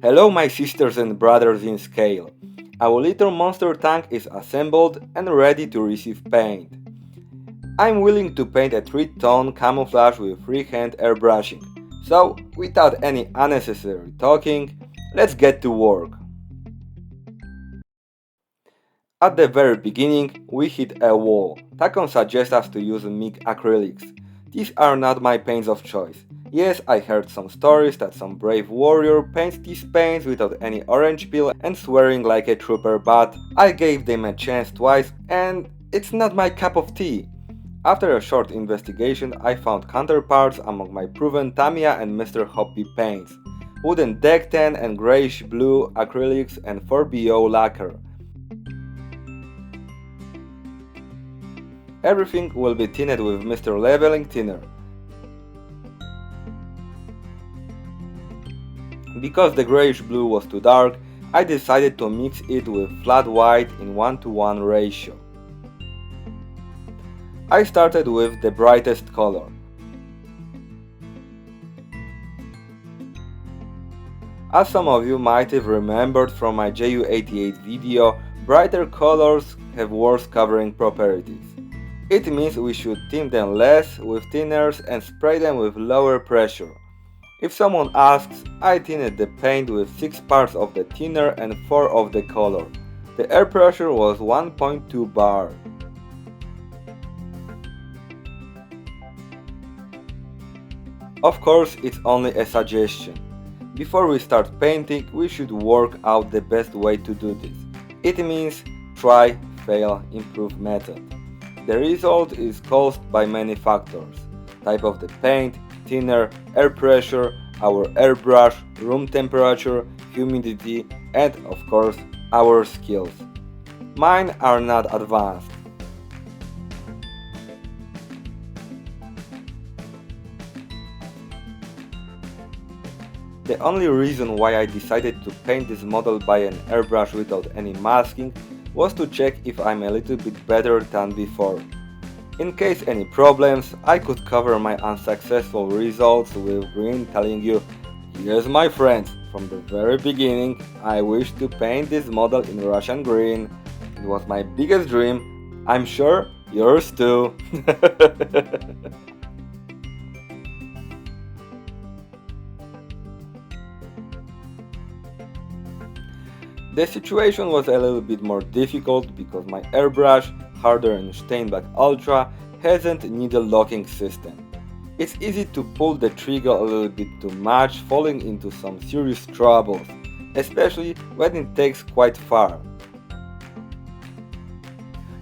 Hello my sisters and brothers in scale. Our little monster tank is assembled and ready to receive paint. I'm willing to paint a 3-tone camouflage with freehand airbrushing. So, without any unnecessary talking, let's get to work. At the very beginning, we hit a wall. Takom suggests us to use Mig Acrylics. These are not my paints of choice. Yes, I heard some stories that some brave warrior paints these paints without any orange peel and swearing like a trooper, but I gave them a chance twice and it's not my cup of tea. After a short investigation, I found counterparts among my proven Tamiya and Mr. Hoppy paints. Wooden deck tan and grayish blue acrylics and 4BO lacquer. Everything will be tinned with Mr. Leveling Thinner. Because the grayish blue was too dark, I decided to mix it with flat white in 1:1 ratio. I started with the brightest color. As some of you might have remembered from my JU88 video, brighter colors have worse covering properties. It means we should tint them less with thinners and spray them with lower pressure. If someone asks, I tinned the paint with 6 parts of the thinner and 4 of the color. The air pressure was 1.2 bar. Of course, it's only a suggestion. Before we start painting, we should work out the best way to do this. It means try, fail, improve method. The result is caused by many factors: type of the paint, thinner, air pressure, our airbrush, room temperature, humidity, and of course our skills. Mine are not advanced. The only reason why I decided to paint this model by an airbrush without any masking was to check if I'm a little bit better than before. In case any problems, I could cover my unsuccessful results with green, telling you, yes my friends, from the very beginning I wished to paint this model in Russian green. It was my biggest dream, I'm sure yours too. The situation was a little bit more difficult because my airbrush, harder than Steinbach Ultra, hasn't needle locking system. It's easy to pull the trigger a little bit too much, falling into some serious troubles, especially when it takes quite far.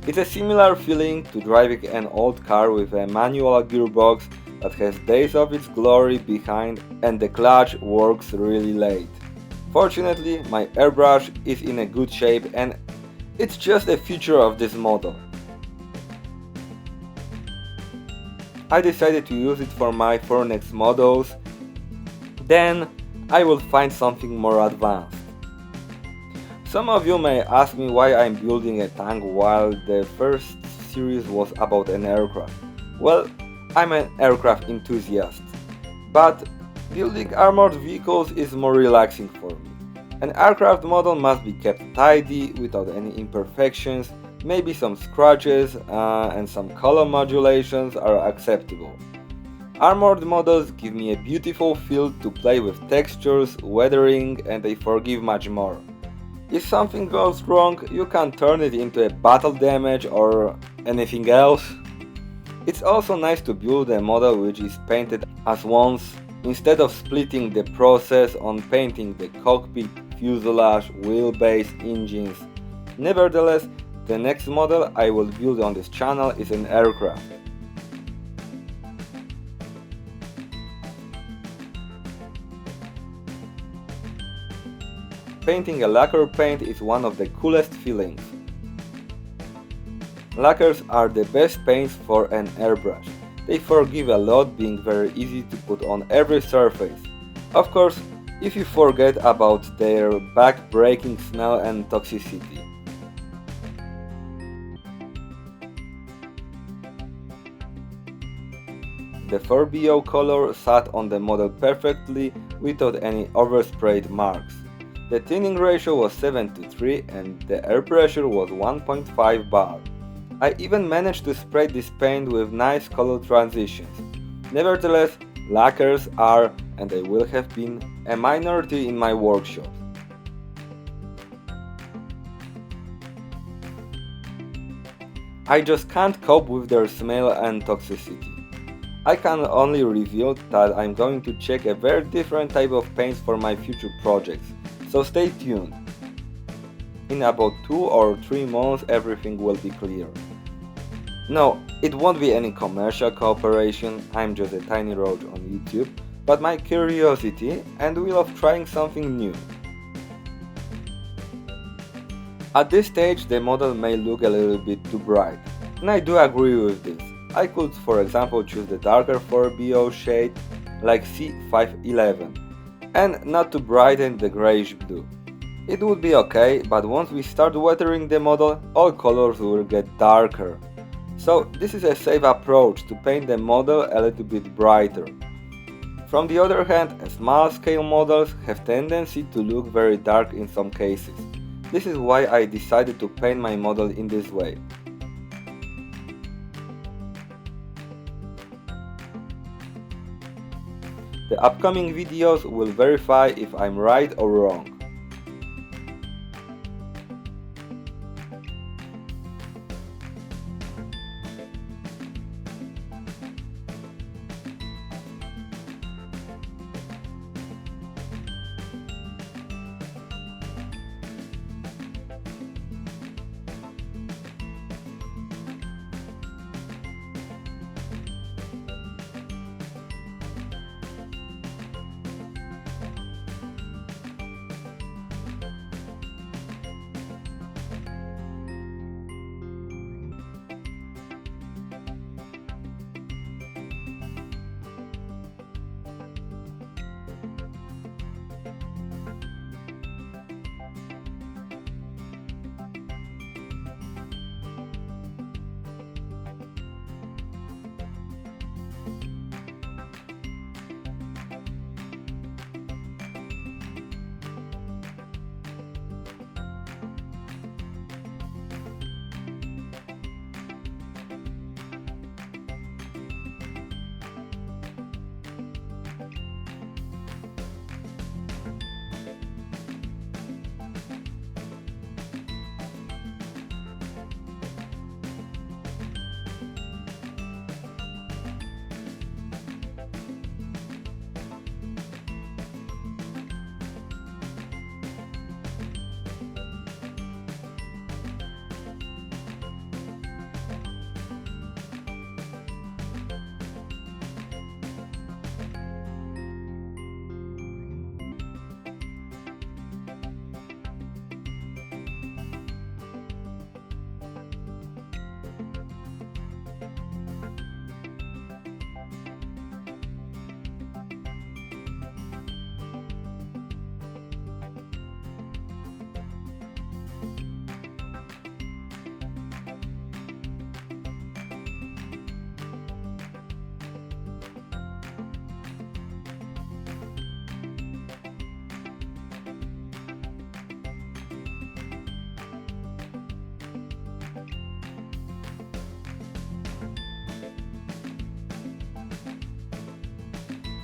It's a similar feeling to driving an old car with a manual gearbox that has days of its glory behind and the clutch works really late. Fortunately, my airbrush is in a good shape and it's just a feature of this model. I decided to use it for my 4 next models, then I will find something more advanced. Some of you may ask me why I'm building a tank while the first series was about an aircraft. Well, I'm an aircraft enthusiast, but building armored vehicles is more relaxing for me. An aircraft model must be kept tidy without any imperfections, maybe some scratches and some color modulations are acceptable. Armored models give me a beautiful feel to play with textures, weathering and they forgive much more. If something goes wrong, you can turn it into a battle damage or anything else. It's also nice to build a model which is painted as once, instead of splitting the process on painting the cockpit, fuselage, wheelbase, engines. Nevertheless, the next model I will build on this channel is an aircraft. Painting a lacquer paint is one of the coolest feelings. Lacquers are the best paints for an airbrush. They forgive a lot, being very easy to put on every surface. Of course, if you forget about their back-breaking smell and toxicity. The 4BO color sat on the model perfectly without any oversprayed marks. The thinning ratio was 7:3 and the air pressure was 1.5 bar. I even managed to spray this paint with nice color transitions. Nevertheless, lacquers are, and they will have been, a minority in my workshop. I just can't cope with their smell and toxicity. I can only reveal that I'm going to check a very different type of paints for my future projects, so stay tuned. In about 2 or 3 months everything will be clear. No, it won't be any commercial cooperation, I'm just a tiny roach on YouTube, but my curiosity and will of trying something new. At this stage the model may look a little bit too bright, and I do agree with this. I could, for example, choose the darker 4BO shade like C511 and not to brighten the grayish blue. It would be okay, but once we start weathering the model, all colors will get darker. So this is a safe approach to paint the model a little bit brighter. From the other hand, small scale models have tendency to look very dark in some cases. This is why I decided to paint my model in this way. The upcoming videos will verify if I'm right or wrong.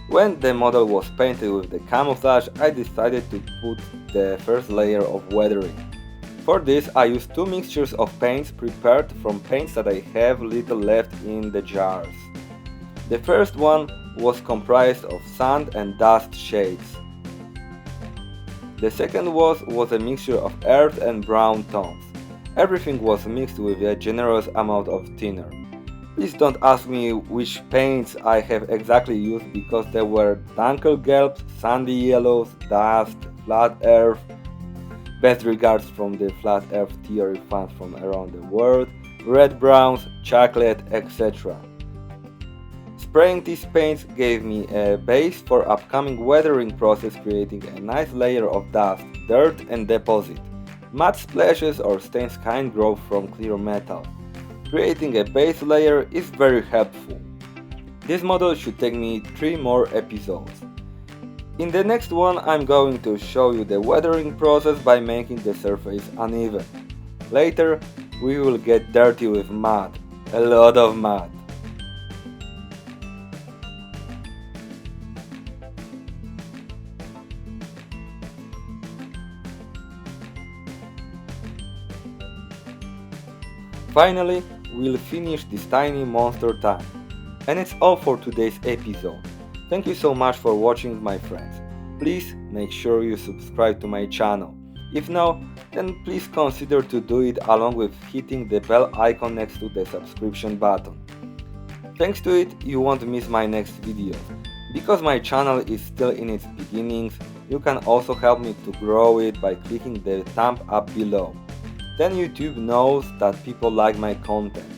When the model was painted with the camouflage, I decided to put the first layer of weathering. For this I used 2 mixtures of paints prepared from paints that I have little left in the jars. The first one was comprised of sand and dust shades. The second was a mixture of earth and brown tones. Everything was mixed with a generous amount of thinner. Please don't ask me which paints I have exactly used because there were dunkelgelbs, sandy yellows, dust, flat earth, best regards from the flat earth theory fans from around the world, red browns, chocolate, etc. Spraying these paints gave me a base for upcoming weathering process, creating a nice layer of dust, dirt and deposit. Matte splashes or stains can grow from clear metal. Creating a base layer is very helpful. This model should take me 3 more episodes. In the next one I'm going to show you the weathering process by making the surface uneven. Later we will get dirty with mud, a lot of mud. Finally, we'll finish this tiny monster tank. And it's all for today's episode. Thank you so much for watching, my friends. Please make sure you subscribe to my channel. If no, then please consider to do it along with hitting the bell icon next to the subscription button. Thanks to it, you won't miss my next video. Because my channel is still in its beginnings, you can also help me to grow it by clicking the thumb up below. Then YouTube knows that people like my content.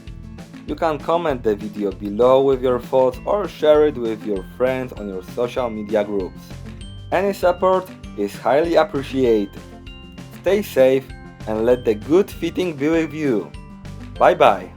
You can comment the video below with your thoughts or share it with your friends on your social media groups. Any support is highly appreciated. Stay safe and let the good fitting be with you. Bye bye.